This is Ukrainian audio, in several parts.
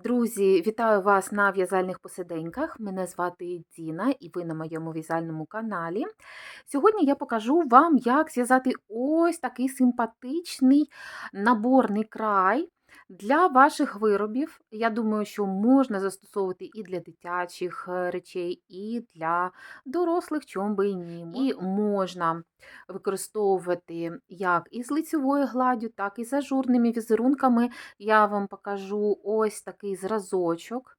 Друзі, вітаю вас на в'язальних посиденьках. Мене звати Діна і ви на моєму в'язальному каналі. Сьогодні я покажу вам, як зв'язати ось такий симпатичний наборний край для ваших виробів. Я думаю, що можна застосовувати і для дитячих речей, і для дорослих, чому би і ні. І можна використовувати як із лицевою гладдю, так і з ажурними візерунками. Я вам покажу ось такий зразочок.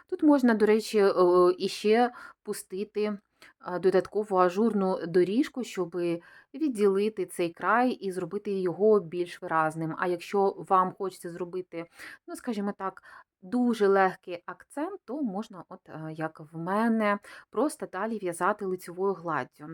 Тут можна, до речі, іще пустити додаткову ажурну доріжку, щоб відділити цей край і зробити його більш виразним. А якщо вам хочеться зробити, ну, скажімо так, дуже легкий акцент, то можна, от як в мене, просто далі в'язати лицевою гладдю.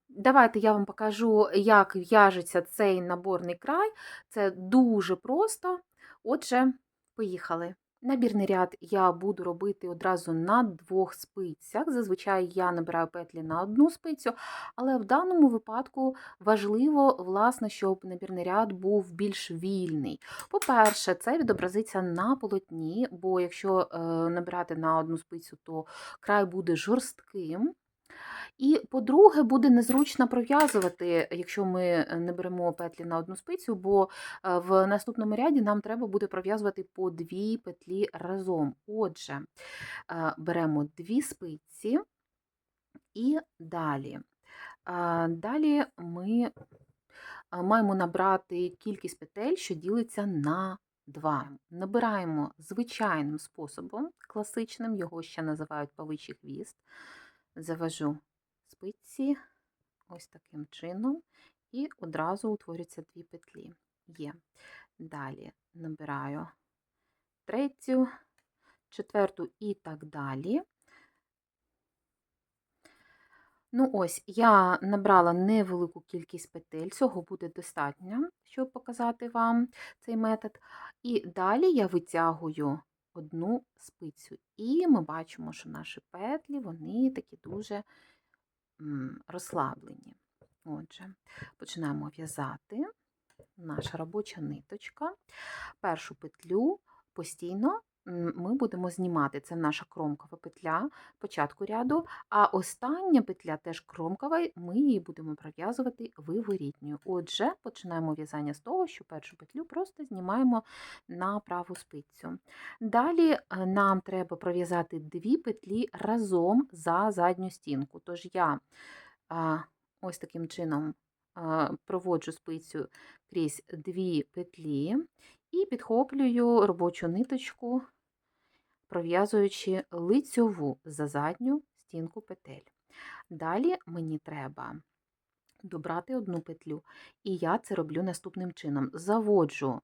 Давайте я вам покажу, як в'яжеться цей наборний край. Це дуже просто. Отже, поїхали. Набірний ряд я буду робити одразу на 2 спицях. Зазвичай я набираю петлі на 1 спицю, але в даному випадку важливо, власне, щоб набірний ряд був більш вільний. По-перше, це відобразиться на полотні, бо якщо набирати на 1 спицю, то край буде жорстким. І, по-друге, буде незручно пров'язувати, якщо ми не беремо петлі на 1 спицю, бо в наступному ряді нам треба буде пров'язувати по 2 петлі разом. Отже, беремо 2 спиці і далі. Далі ми маємо набрати кількість петель, що ділиться на 2. Набираємо звичайним способом, класичним, його ще називають павичий хвіст. Завожу спиці ось таким чином, і одразу утворюються 2 петлі. Є. Далі набираю 3, 4 і так далі. Ну ось, я набрала невелику кількість петель, цього буде достатньо, щоб показати вам цей метод. І далі я витягую 1 спицю. І ми бачимо, що наші петлі, вони такі дуже розслаблені. Отже, починаємо в'язати. Наша робоча ниточка. Першу петлю постійно ми будемо знімати. Це наша кромкова петля початку ряду, а остання петля теж кромкова, ми її будемо пров'язувати виворітньою. Отже, починаємо в'язання з того, що першу петлю просто знімаємо на праву спицю. Далі нам треба пров'язати 2 петлі разом за задню стінку. Тож я ось таким чином проводжу спицю крізь 2 петлі і підхоплюю робочу ниточку, пров'язуючи лицьову за задню стінку петель. Далі мені треба добрати 1 петлю, і я це роблю наступним чином. Заводжу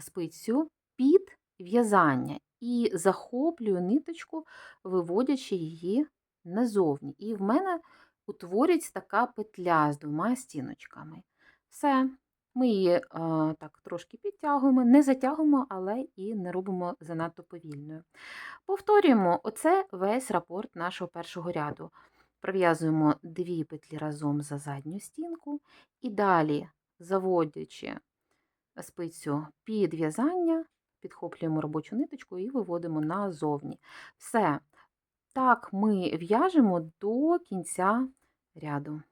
спицю під в'язання і захоплюю ниточку, виводячи її назовні. І в мене утворюється така петля з 2 стіночками. Все, ми її так трошки підтягуємо, не затягуємо, але і не робимо занадто повільною. Повторюємо, оце весь рапорт нашого першого ряду. Пров'язуємо 2 петлі разом за задню стінку і далі, заводячи спицю під в'язання, підхоплюємо робочу ниточку і виводимо назовні. Все. Так ми в'яжемо до кінця ряду.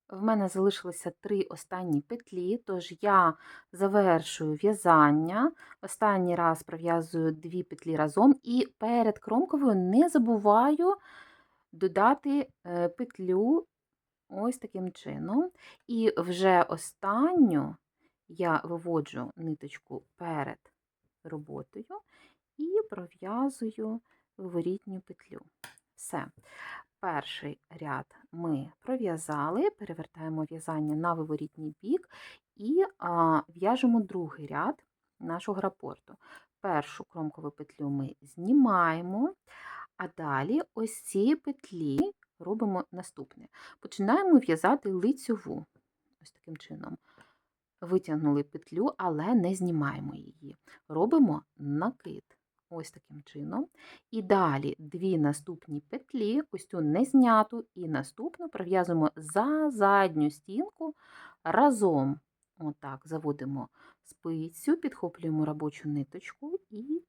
В мене залишилося 3 останні петлі, тож я завершую в'язання. Останній раз пров'язую 2 петлі разом і перед кромковою не забуваю додати петлю ось таким чином. І вже останню я виводжу ниточку перед роботою і пров'язую виворітню петлю. Все. Перший ряд ми пров'язали, перевертаємо в'язання на виворітній бік і в'яжемо другий ряд нашого рапорту. Першу кромкову петлю ми знімаємо, а далі ось ці петлі робимо наступне. Починаємо в'язати лицьову. Ось таким чином. Витягнули петлю, але не знімаємо її. Робимо накид. Ось таким чином. І далі 2 наступні петлі, ось цю не зняту, і наступну пров'язуємо за задню стінку разом. Отак, заводимо спицю, підхоплюємо робочу ниточку і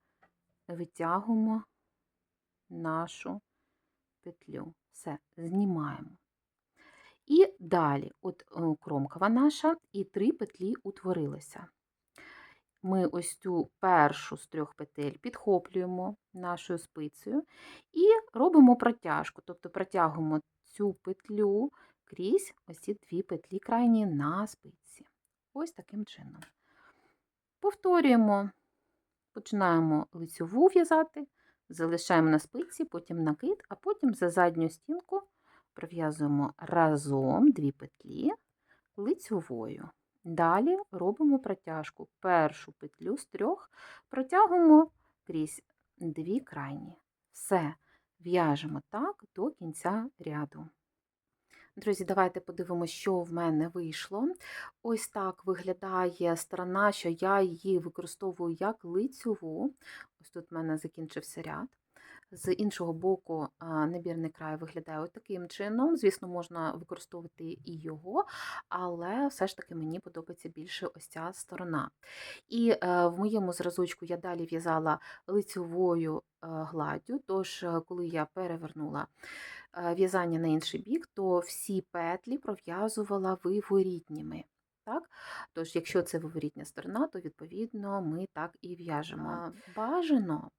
витягуємо нашу петлю. Все, знімаємо. І далі, от кромкова наша, і 3 петлі утворилися. Ми ось цю першу з 3 петель підхоплюємо нашою спицею і робимо протяжку, тобто протягуємо цю петлю крізь ось ці 2 петлі крайні на спиці. Ось таким чином. Повторюємо, починаємо лицьову в'язати, залишаємо на спиці, потім накид, а потім за задню стінку пров'язуємо разом 2 петлі лицьовою. Далі робимо протяжку. Першу петлю з 3 протягуємо крізь 2 крайні. Все, в'яжемо так до кінця ряду. Друзі, давайте подивимося, що в мене вийшло. Ось так виглядає сторона, що я її використовую як лицьову. Ось тут в мене закінчився ряд. З іншого боку, набірний край виглядає ось таким чином. Звісно, можна використовувати і його, але все ж таки мені подобається більше ось ця сторона. І в моєму зразочку я далі в'язала лицьовою гладдю, тож коли я перевернула в'язання на інший бік, то всі петлі пров'язувала виворітніми. Так? Тож, якщо це виворітня сторона, то відповідно ми так і в'яжемо. Бажано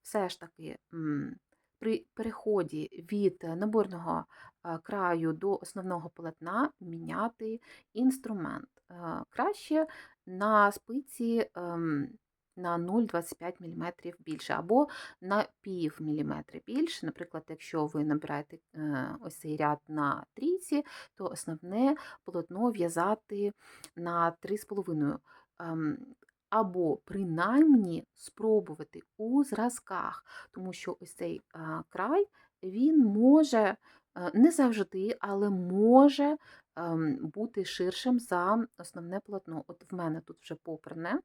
все ж таки при переході від наборного краю до основного полотна міняти інструмент. Краще на спиці на 0,25 мм більше, або на пів міліметра більше. Наприклад, якщо ви набираєте ось цей ряд на трійці, то основне полотно в'язати на 3,5 або принаймні спробувати у зразках, тому що ось цей край, він може, не завжди, але може бути ширшим за основне полотно. От в мене тут вже попране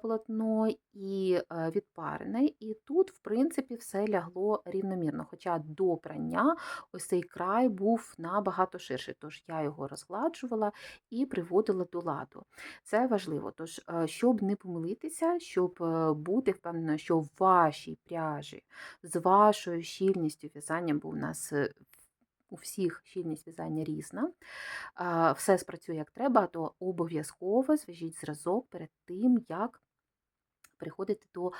полотно і відпарене, і тут, в принципі, все лягло рівномірно, хоча до прання ось цей край був набагато ширший, тож я його розгладжувала і приводила до ладу. Це важливо, тож, щоб не помилитися, щоб бути впевненою, що в вашій пряжі з вашою щільністю в'язання, бо у нас у всіх щільність в'язання різна, все спрацює як треба, то обов'язково зв'яжіть зразок перед тим, як переходити до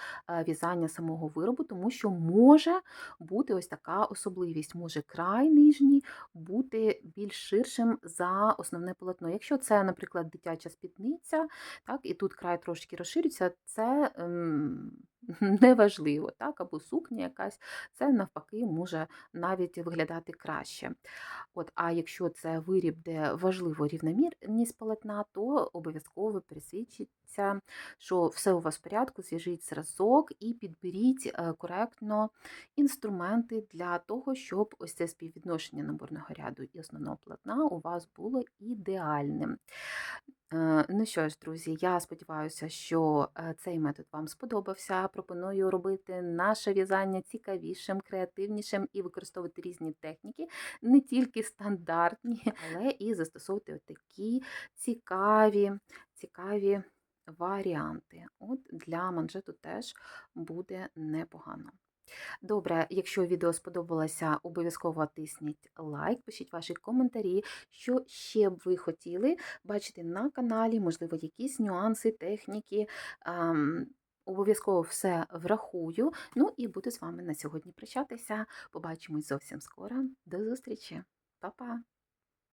в'язання самого виробу, тому що може бути ось така особливість, може край нижній бути більш ширшим за основне полотно. Якщо це, наприклад, дитяча спідниця, так, і тут край трошки розширюється, це неважливо, так, або сукня якась, це навпаки може навіть виглядати краще. От, а якщо це виріб, де важливо рівномірність полотна, то обов'язково пересвідчіться, що все у вас в порядку, зв'яжіть зразок і підберіть коректно інструменти для того, щоб ось це співвідношення наборного ряду і основного полотна у вас було ідеальним. Ну що ж, друзі, я сподіваюся, що цей метод вам сподобався. Пропоную робити наше в'язання цікавішим, креативнішим і використовувати різні техніки, не тільки стандартні, але і застосовувати такі цікаві варіанти. От для манжету теж буде непогано. Добре, якщо відео сподобалося, обов'язково тисніть лайк, пишіть ваші коментарі, що ще б ви хотіли бачити на каналі, можливо, якісь нюанси, техніки. Обов'язково все врахую. Ну і буду з вами на сьогодні прощатися. Побачимось зовсім скоро. До зустрічі. Па-па!